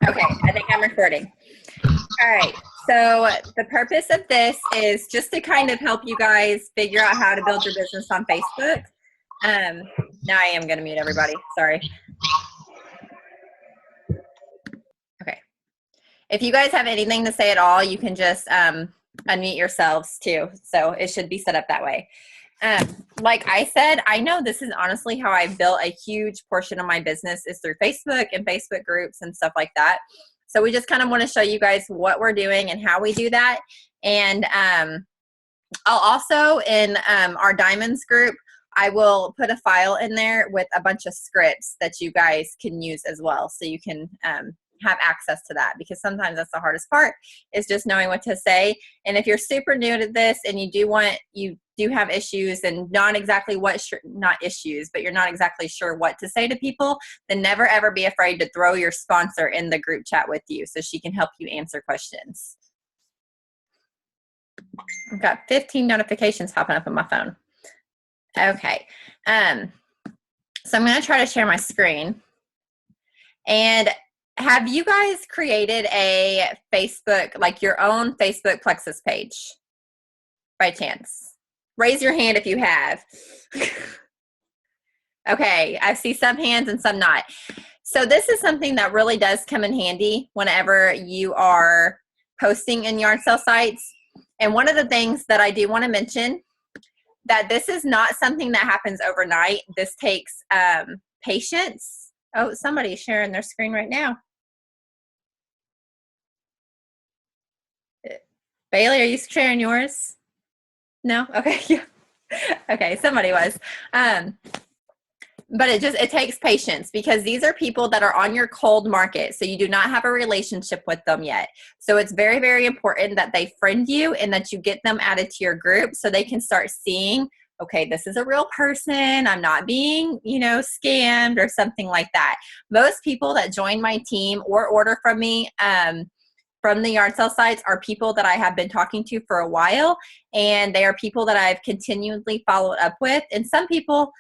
Okay, I think I'm recording. All right, so the purpose of this is just to kind of help you guys figure out how to build your business on Facebook. Now I am going to mute everybody. Sorry. Okay. If you guys have anything to say at all, you can just unmute yourselves too. So it should be set up that way. Like I said, I know this is honestly how I built a huge portion of my business is through Facebook and Facebook groups and stuff like that. So we just kind of want to show you guys what we're doing and how we do that. And I'll also, in our Diamonds group, I will put a file in there with a bunch of scripts that you guys can use as well. So you can have access to that, because sometimes that's the hardest part, is just knowing what to say. And if you're super new to this and you do have issues and not exactly not issues, but you're not exactly sure what to say to people, then never ever be afraid to throw your sponsor in the group chat with you so she can help you answer questions. I've got 15 notifications popping up on my phone. Okay. So I'm going to try to share my screen. And have you guys created a Facebook, like your own Facebook Plexus page by chance? Raise your hand if you have. Okay, I see some hands and some not. So this is something that really does come in handy whenever you are posting in yard sale sites. And one of the things that I do want to mention, that this is not something that happens overnight. This takes patience. Oh, somebody's sharing their screen right now. Bailey, are you sharing yours? No? Okay. Yeah. Okay, somebody was. But it takes patience, because these are people that are on your cold market. So you do not have a relationship with them yet. So it's very, very important that they friend you and that you get them added to your group so they can start seeing, okay, this is a real person. I'm not being, scammed or something like that. Most people that join my team or order from me, from the yard sale sites, are people that I have been talking to for a while, and they are people that I've continually followed up with. And some people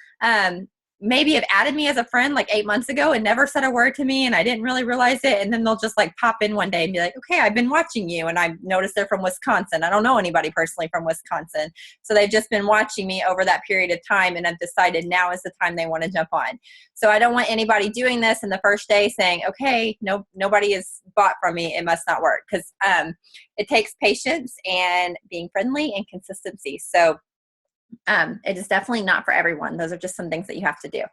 maybe have added me as a friend like 8 months ago and never said a word to me, and I didn't really realize it. And then they'll just like pop in one day and be like, okay, I've been watching you, and I noticed they're from Wisconsin. I don't know anybody personally from Wisconsin. So they've just been watching me over that period of time, and have decided now is the time they want to jump on. So I don't want anybody doing this in the first day saying, okay, nobody is bought from me, it must not work, because it takes patience and being friendly and consistency. So it is definitely not for everyone. Those are just some things that you have to do.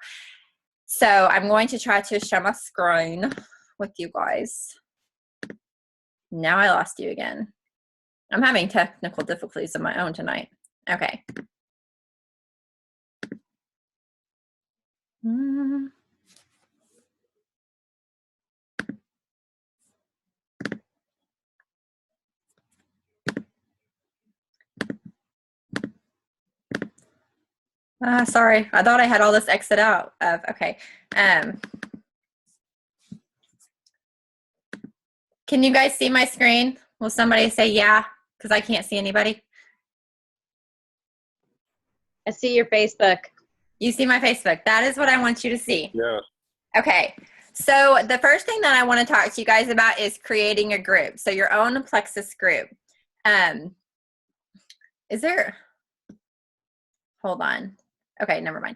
So I'm going to try to share my screen with you guys. Now I lost you again. I'm having technical difficulties of my own tonight. Okay. Sorry, I thought I had all this exit out of, okay. Can you guys see my screen? Will somebody say yeah? Because I can't see anybody. I see your Facebook. You see my Facebook. That is what I want you to see. Yeah. Okay. So the first thing that I want to talk to you guys about is creating a group. So your own Plexus group. Is there, hold on. Okay, never mind.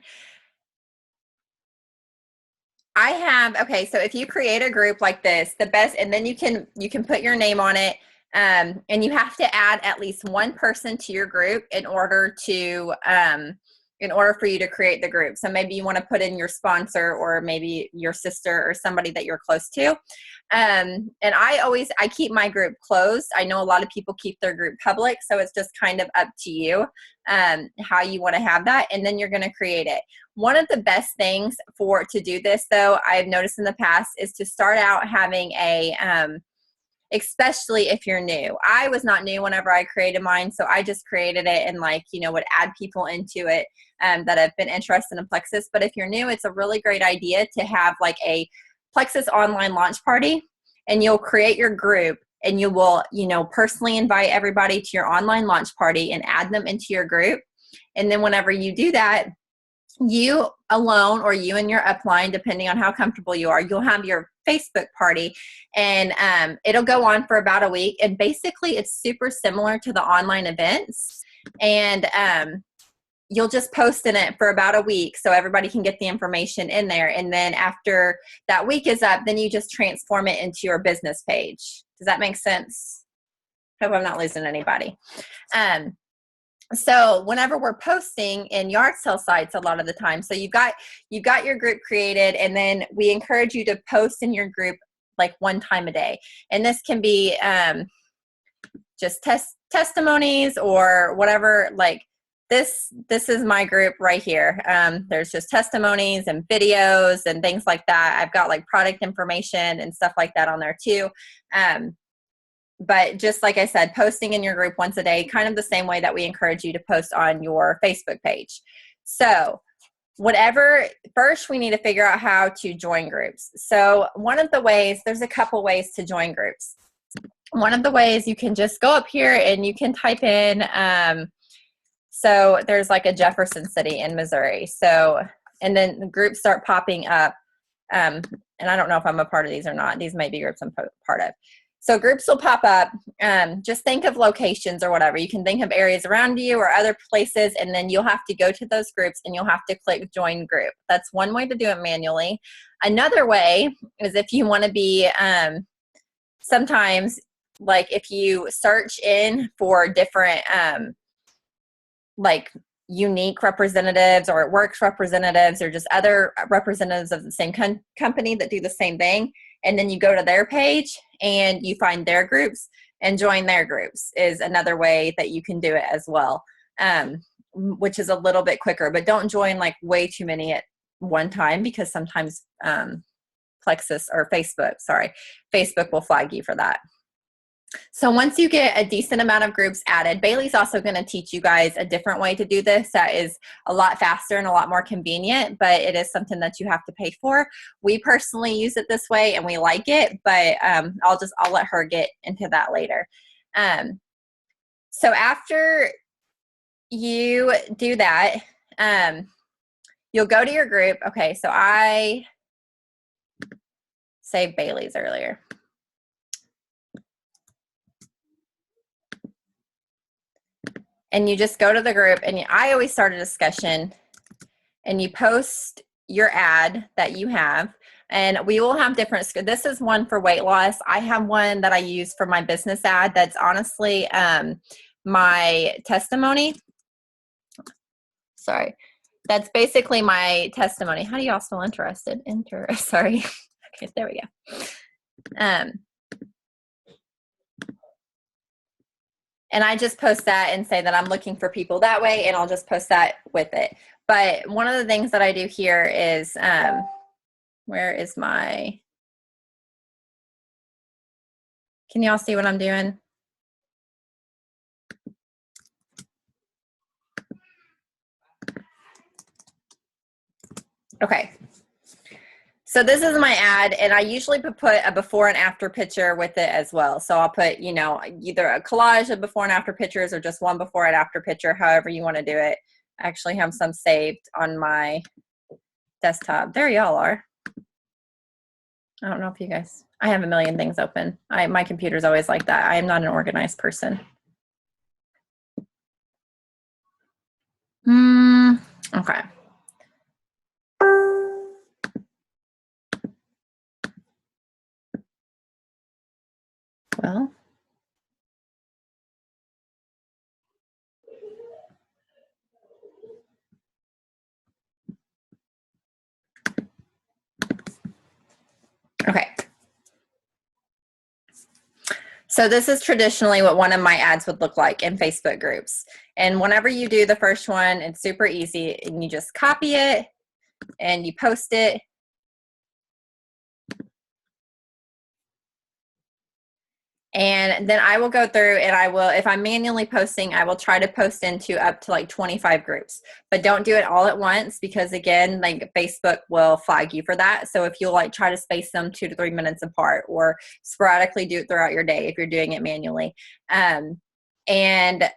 Okay, so if you create a group like this, the best, and then you can put your name on it, and you have to add at least one person to your group in order for you to create the group. So maybe you want to put in your sponsor, or maybe your sister, or somebody that you're close to. And I keep my group closed. I know a lot of people keep their group public, so it's just kind of up to you how you want to have that, and then you're going to create it. One of the best things to do this, though, I've noticed in the past, is to start out having especially if you're new. I was not new whenever I created mine, so I just created it and would add people into it that have been interested in Plexus. But if you're new, it's a really great idea to have like a Plexus online launch party, and you'll create your group, and you will, personally invite everybody to your online launch party and add them into your group. And then whenever you do that, you alone or you and your upline, depending on how comfortable you are, you'll have your Facebook party, and it'll go on for about a week. And basically it's super similar to the online events, and you'll just post in it for about a week so everybody can get the information in there. And then after that week is up, then you just transform it into your business page. Does that make sense? Hope I'm not losing anybody. So whenever we're posting in yard sale sites a lot of the time, so you've got your group created, and then we encourage you to post in your group like one time a day. And this can be just testimonies or whatever. Like this is my group right here. There's just testimonies and videos and things like that. I've got like product information and stuff like that on there too. But just like I said, posting in your group once a day, kind of the same way that we encourage you to post on your Facebook page. So first we need to figure out how to join groups. So one of the ways, there's a couple ways to join groups. One of the ways, you can just go up here and you can type in, so there's like a Jefferson City in Missouri. So, and then the groups start popping up. And I don't know if I'm a part of these or not. These may be groups I'm part of. So groups will pop up. Just think of locations or whatever. You can think of areas around you or other places, and then you'll have to go to those groups and you'll have to click join group. That's one way to do it manually. Another way is if you want to be, sometimes like if you search in for different like unique representatives or Works representatives or just other representatives of the same company that do the same thing, and then you go to their page and you find their groups and join their groups is another way that you can do it as well, which is a little bit quicker. But don't join like way too many at one time, because sometimes Facebook will flag you for that. So once you get a decent amount of groups added, Bailey's also going to teach you guys a different way to do this that is a lot faster and a lot more convenient, but it is something that you have to pay for. We personally use it this way and we like it, but I'll let her get into that later. So after you do that, you'll go to your group. Okay, so I saved Bailey's earlier. And you just go to the group, and I always start a discussion, and you post your ad that you have, and we will have different. This is one for weight loss. I have one that I use for my business ad. That's honestly my testimony. Sorry. That's basically my testimony. How do y'all still interested? Sorry. Okay, there we go. And I just post that and say that I'm looking for people that way, and I'll just post that with it. But one of the things that I do here is, where is my, can y'all see what I'm doing? Okay. So this is my ad, and I usually put a before and after picture with it as well. So I'll put, either a collage of before and after pictures or just one before and after picture, however you want to do it. I actually have some saved on my desktop. There y'all are. I don't know if you guys, I have a million things open. My computer's always like that. I am not an organized person. Okay. Well, okay. So this is traditionally what one of my ads would look like in Facebook groups. And whenever you do the first one, it's super easy, and you just copy it and you post it. And then I will go through and I will, if I'm manually posting, I will try to post into up to like 25 groups, but don't do it all at once, because again, like Facebook will flag you for that. So if you'll like try to space them 2 to 3 minutes apart, or sporadically do it throughout your day if you're doing it manually. And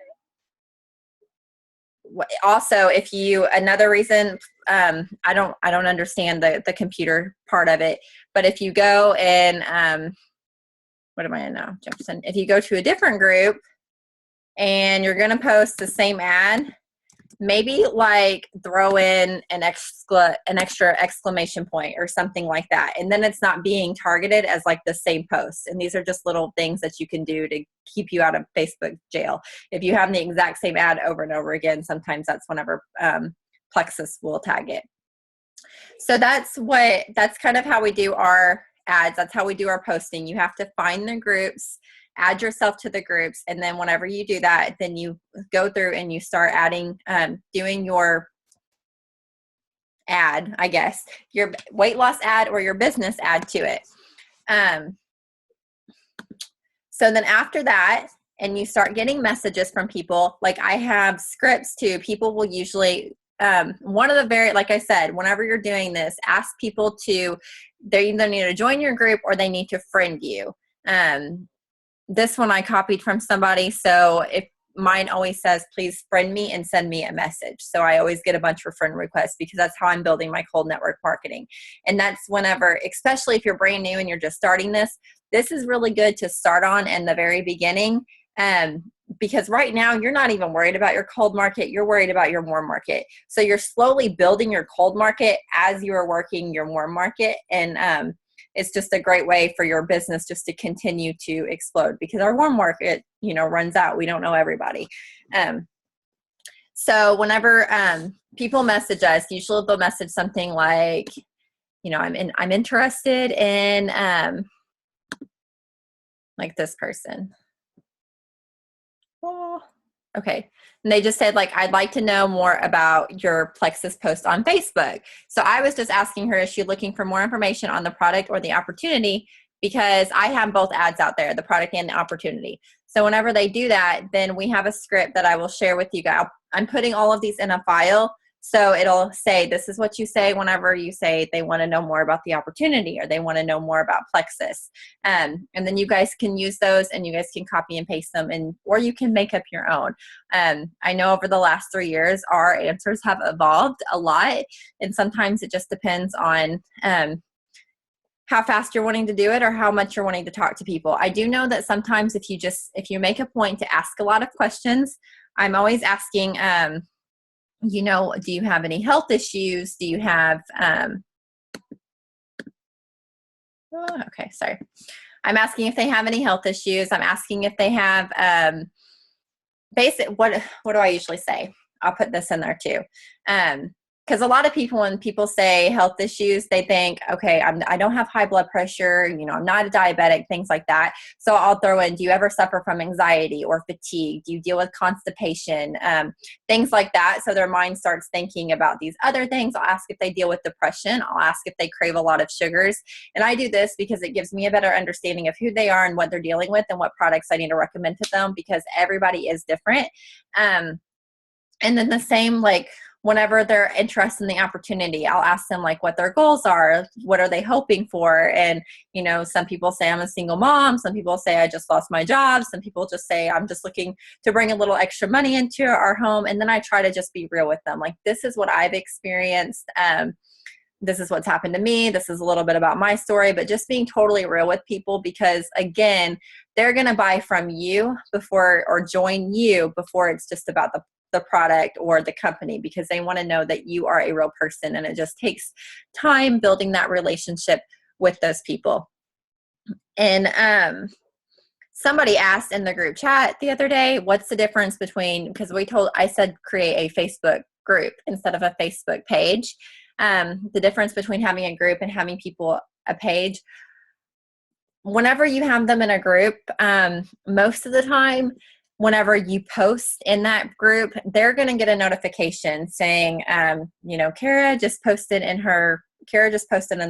also, if you, another reason I don't understand the computer part of it, but if you go and what am I in now, Jefferson? If you go to a different group and you're going to post the same ad, maybe like throw in an extra exclamation point or something like that. And then it's not being targeted as like the same post. And these are just little things that you can do to keep you out of Facebook jail. If you have the exact same ad over and over again, sometimes that's whenever Plexus will tag it. So that's kind of how we do our ads. That's how we do our posting. You have to find the groups, add yourself to the groups, and then whenever you do that, then you go through and you start adding, doing your ad, I guess, your weight loss ad or your business ad to it. So then after that, and you start getting messages from people, like I have scripts too. People will usually, one of the very, like I said, whenever you're doing this, ask people they either need to join your group or they need to friend you. This one I copied from somebody. So if mine always says, please friend me and send me a message. So I always get a bunch of friend requests because that's how I'm building my cold network marketing. And that's whenever, especially if you're brand new and you're just starting this is really good to start on in the very beginning. Because right now you're not even worried about your cold market. You're worried about your warm market. So you're slowly building your cold market as you are working your warm market. And, it's just a great way for your business just to continue to explode because our warm market, runs out. We don't know everybody. So whenever people message us, usually they'll message something like, I'm interested in like this person. Oh, okay. And they just said, like, I'd like to know more about your Plexus post on Facebook. So I was just asking her, is she looking for more information on the product or the opportunity? Because I have both ads out there, the product and the opportunity. So whenever they do that, then we have a script that I will share with you guys. I'm putting all of these in a file. So it'll say, this is what you say whenever you say they want to know more about the opportunity or they want to know more about Plexus. And then you guys can use those and you guys can copy and paste them or you can make up your own. I know over the last 3 years, our answers have evolved a lot. And sometimes it just depends on how fast you're wanting to do it or how much you're wanting to talk to people. I do know that sometimes if you make a point to ask a lot of questions, I'm always asking, do you have any health issues? Do you have, okay, sorry. I'm asking if they have any health issues. I'm asking if they have, what do I usually say? I'll put this in there too. Because a lot of people, when people say health issues, they think, okay, I don't have high blood pressure, I'm not a diabetic, things like that. So I'll throw in, do you ever suffer from anxiety or fatigue? Do you deal with constipation? Things like that. So their mind starts thinking about these other things. I'll ask if they deal with depression. I'll ask if they crave a lot of sugars. And I do this because it gives me a better understanding of who they are and what they're dealing with and what products I need to recommend to them because everybody is different. And then the same, like, whenever they're interested in the opportunity, I'll ask them like what their goals are, what are they hoping for? And, some people say I'm a single mom. Some people say I just lost my job. Some people just say I'm just looking to bring a little extra money into our home. And then I try to just be real with them. Like, this is what I've experienced. This is what's happened to me. This is a little bit about my story, but just being totally real with people because again, they're going to buy from you or join you before it's just about the product or the company because they want to know that you are a real person and it just takes time building that relationship with those people. And somebody asked in the group chat the other day, what's the difference between, because I said create a Facebook group instead of a Facebook page. The difference between having a group and having people a page. Whenever you have them in a group, most of the time, whenever you post in that group, they're going to get a notification saying, Kara just posted in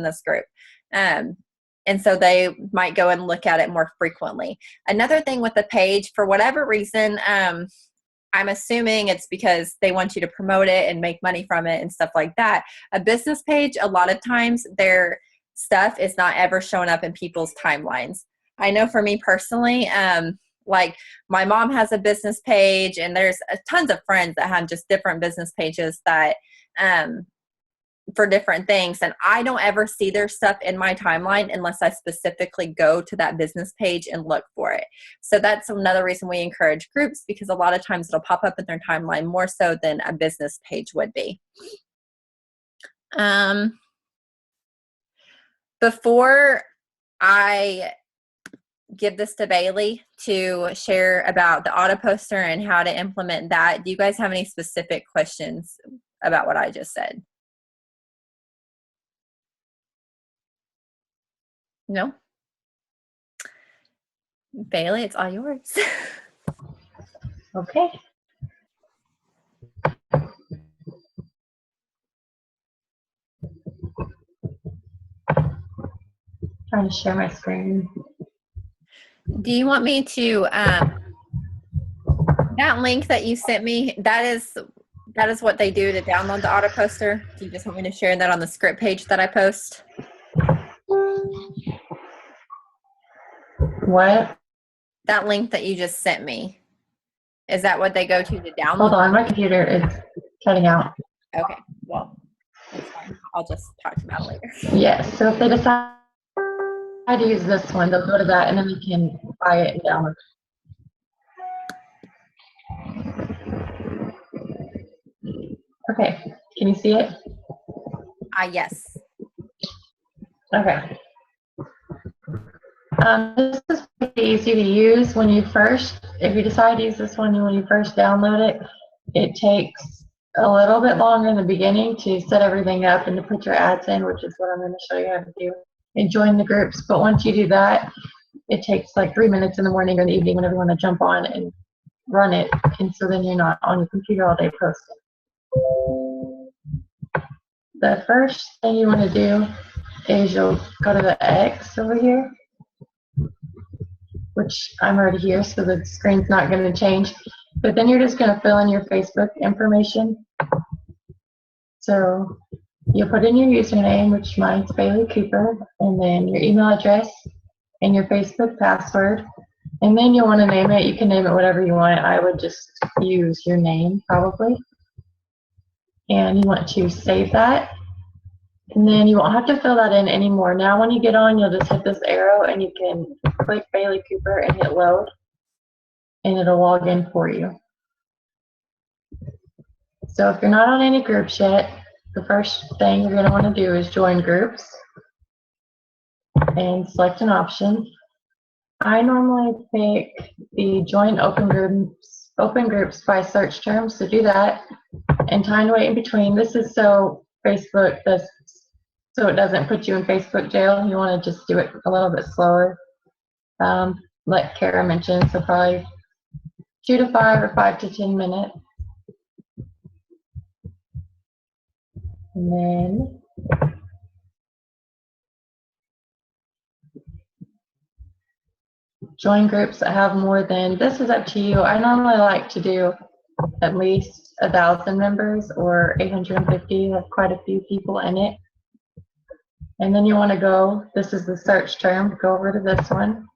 this group. And so they might go and look at it more frequently. Another thing with the page, for whatever reason, I'm assuming it's because they want you to promote it and make money from it and stuff like that. A business page, a lot of times their stuff is not ever showing up in people's timelines. I know for me personally, like my mom has a business page and there's tons of friends that have just different business pages that for different things, and I don't ever see their stuff in my timeline unless I specifically go to that business page and look for it. So that's another reason we encourage groups, because a lot of times it'll pop up in their timeline more so than a business page would be. Before I give this to Bailey to share about the auto poster and how to implement that, do you guys have any specific questions about what I just said? No? Bailey, it's all yours. Okay. Trying to share my screen. Do you want me to, that link that you sent me, that is what they do to download the auto poster? Do you just want me to share that on the script page that I post? What? That link that you just sent me, is that what they go to download? Hold on, my computer is cutting out. Okay, well, that's fine. I'll just talk about it later. Yes, so if they decide to use this one, they'll go to that and then they can buy it and download it. Okay, can you see it? Yes. Okay. This is pretty easy to use when you first, if you decide to use this one when you first download it, it takes a little bit longer in the beginning to set everything up and to put your ads in, which is what I'm going to show you how to do, and join the groups. But once you do that, it takes like 3 minutes in the morning or in the evening whenever you want to jump on and run it. And so then you're not on your computer all day posting. The first thing you want to do is you'll go to the X over here, which I'm already here, so the screen's not going to change. But then you're just going to fill in your Facebook information. So you'll put in your username, which mine's Bailey Cooper, and then your email address and your Facebook password. And then you'll want to name it. You can name it whatever you want. I would just use your name probably. And you want to save that. And then you won't have to fill that in anymore. Now when you get on, you'll just hit this arrow and you can click Bailey Cooper and hit load, and it'll log in for you. So if you're not on any groups yet, the first thing you're going to want to do is join groups and select an option. I normally pick the join open groups by search terms, so do that. And time to wait in between. This is so Facebook does, so it doesn't put you in Facebook jail. You want to just do it a little bit slower. Like Kara mentioned, so probably 2 to 5 or 5 to 10 minutes. And then join groups that have more than, this is up to you. I normally like to do at least 1,000 members or 850, have quite a few people in it. And then you want to go, this is the search term, go over to this one.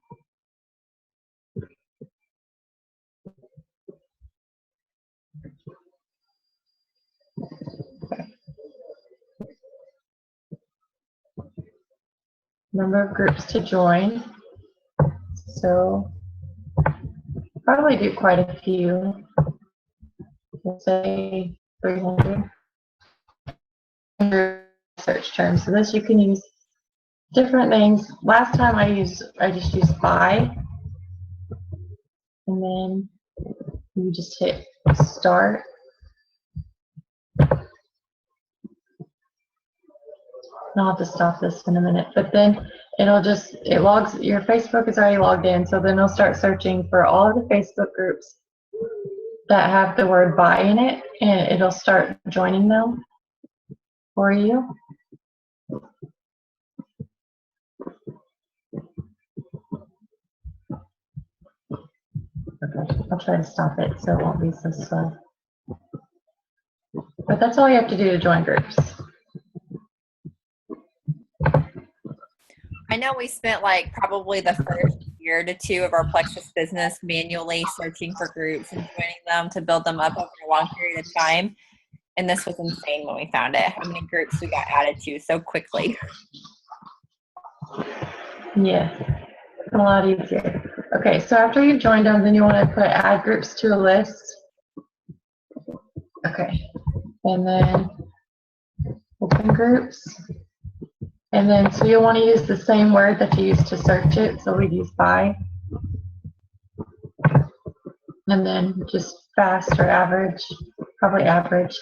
Number of groups to join. So probably do quite a few. We'll say 300 search terms. So this you can use different things. Last time I just used by, and then you just hit start. I'll have to stop this in a minute, but then it logs, your Facebook is already logged in, so then it'll start searching for all of the Facebook groups that have the word buy in it, and it'll start joining them for you. Okay, I'll try to stop it so it won't be so slow. But that's all you have to do to join groups. I know we spent like probably the first year to 2 of our Plexus business manually searching for groups and joining them to build them up over a long period of time. And this was insane when we found it, how many groups we got added to so quickly. Yeah, it's a lot easier. Okay, so after you've joined them, then you want to put add groups to a list. Okay, and then open groups. And then, so you'll want to use the same word that you used to search it. So we'd use by. And then just fast or average, probably average.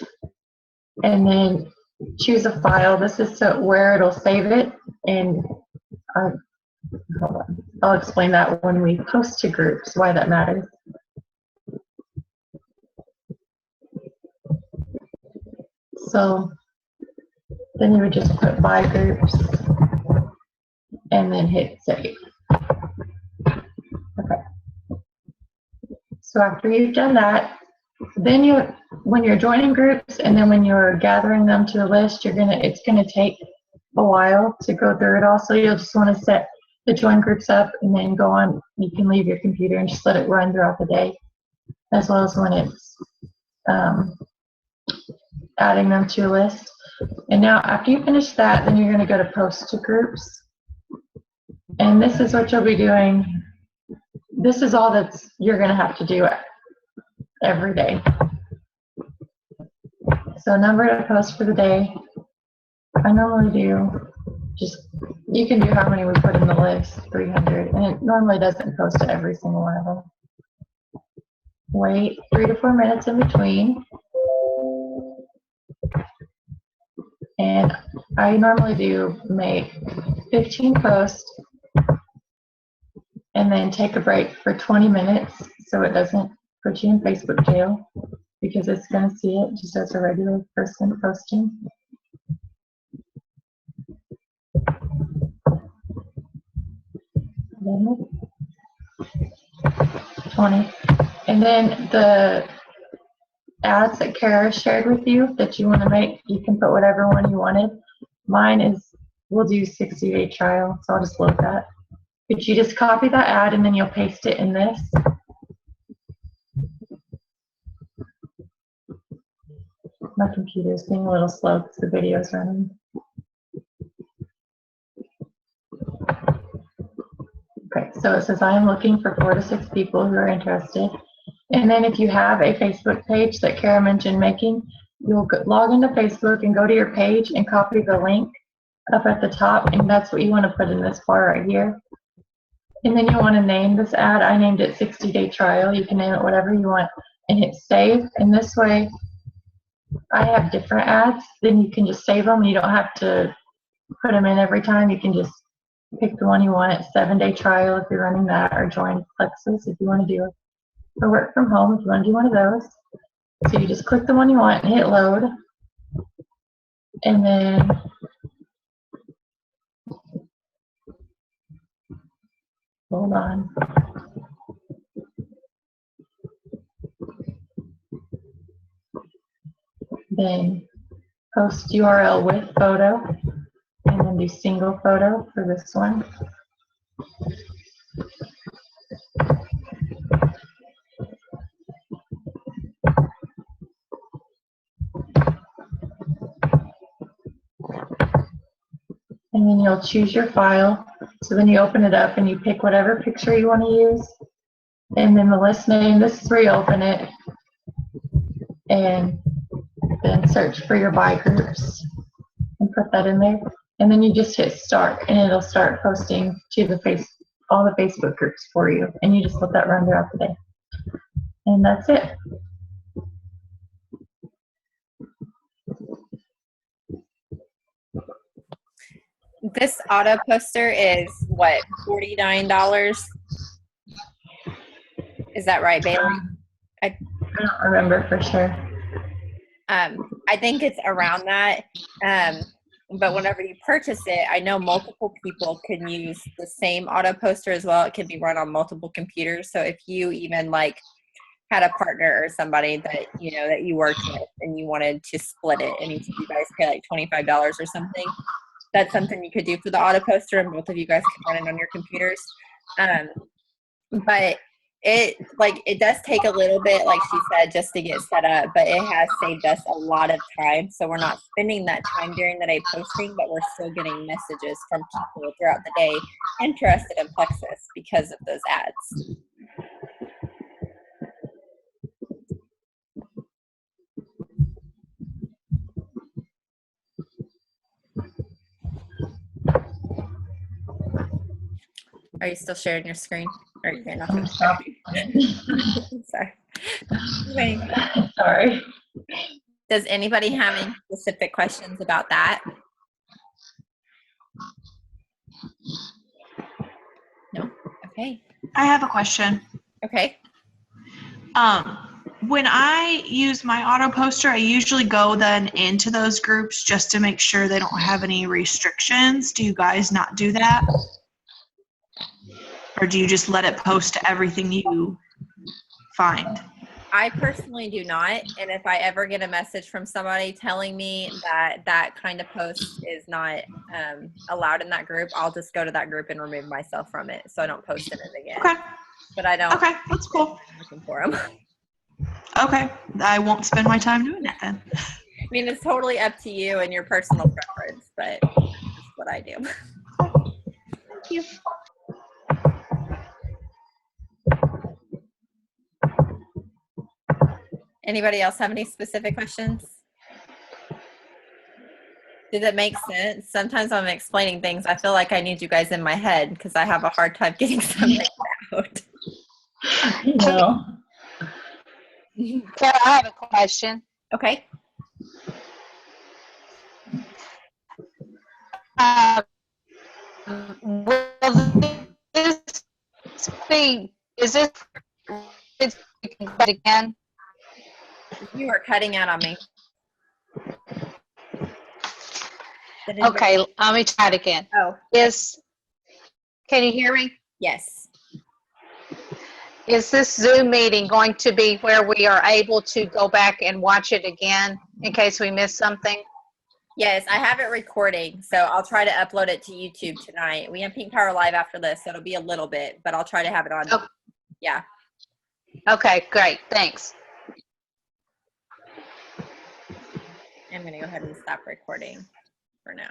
And then choose a file. This is so where it'll save it. And hold on. I'll explain that when we post to groups, why that matters. So then you would just put by groups and then hit save. Okay. So after you've done that, then when you're joining groups and then when you're gathering them to a list, it's gonna take a while to go through it all. So you'll just want to set the join groups up and then go on. You can leave your computer and just let it run throughout the day, as well as when it's adding them to a list. And now after you finish that, then you're going to go to post to groups. And this is what you'll be doing. This is all you're going to have to do every day. So number to post for the day. I normally do you can do how many we put in the list, 300. And it normally doesn't post to every single one of them. Wait 3 to 4 minutes in between. And I normally do make 15 posts and then take a break for 20 minutes so it doesn't put you in Facebook jail, because it's going to see it just as a regular person posting. Then 20. And then the ads that Kara shared with you that you want to make, you can put whatever one you wanted. Mine is, we'll do 60-day trial, so I'll just load that. But you just copy that ad and then you'll paste it in this. My computer's being a little slow because the video's running. Okay, so it says I am looking for 4 to 6 people who are interested. And then if you have a Facebook page that Kara mentioned making, you'll log into Facebook and go to your page and copy the link up at the top, and that's what you want to put in this bar right here. And then you want to name this ad. I named it 60-day trial. You can name it whatever you want and hit save. And this way, I have different ads. Then you can just save them. You don't have to put them in every time. You can just pick the one you want. It's 7-day trial if you're running that, or join Plexus if you want to do it. For work from home, if you want to do one of those. So you just click the one you want and hit load. And then hold on. Then post URL with photo, and then do single photo for this one. And then you'll choose your file. So then you open it up and you pick whatever picture you want to use. And then the list name, this is where you open it. And then search for your by groups and put that in there. And then you just hit start and it'll start posting to all the Facebook groups for you. And you just let that run throughout the day. And that's it. This auto poster is what, $49? Is that right, Bailey? I don't remember for sure. I think it's around that. But whenever you purchase it, I know multiple people can use the same auto poster as well. It can be run on multiple computers. So if you even like had a partner or somebody that that you worked with and you wanted to split it, and you guys pay like $25 or something, that's something you could do for the auto poster, and both of you guys can run it on your computers. But It does take a little bit, like she said, just to get set up, but it has saved us a lot of time. So we're not spending that time during the day posting, but we're still getting messages from people throughout the day interested in Plexus because of those ads. Are you still sharing your screen? Or you're not going to Stop. Sorry. Wait. Sorry. Does anybody have any specific questions about that? No? Okay. I have a question. Okay. When I use my auto poster, I usually go then into those groups just to make sure they don't have any restrictions. Do you guys not do that? Or do you just let it post to everything you find? I personally do not. And if I ever get a message from somebody telling me that that kind of post is not allowed in that group, I'll just go to that group and remove myself from it so I don't post in it again. Okay. But I don't. Okay, that's cool. I'm looking for them. Okay, I won't spend my time doing that then. I mean, it's totally up to you and your personal preference, but that's what I do. Thank you. Anybody else have any specific questions? Did it make sense? Sometimes when I'm explaining things, I feel like I need you guys in my head because I have a hard time getting something out. No. Sarah, I have a question. Okay. Will this be, is this, you can go again? You are cutting out on me. Did anybody- Okay, let me try it again. Oh, Can you hear me? yes. Is this Zoom meeting going to be where we are able to go back and watch it again in case we miss something? Yes, I have it recording, so I'll try to upload it to YouTube tonight. We have Pink Power Live after this, so it'll be a little bit, but I'll try to have it on. Oh. Yeah. Okay, great, thanks. I'm going to go ahead and stop recording for now.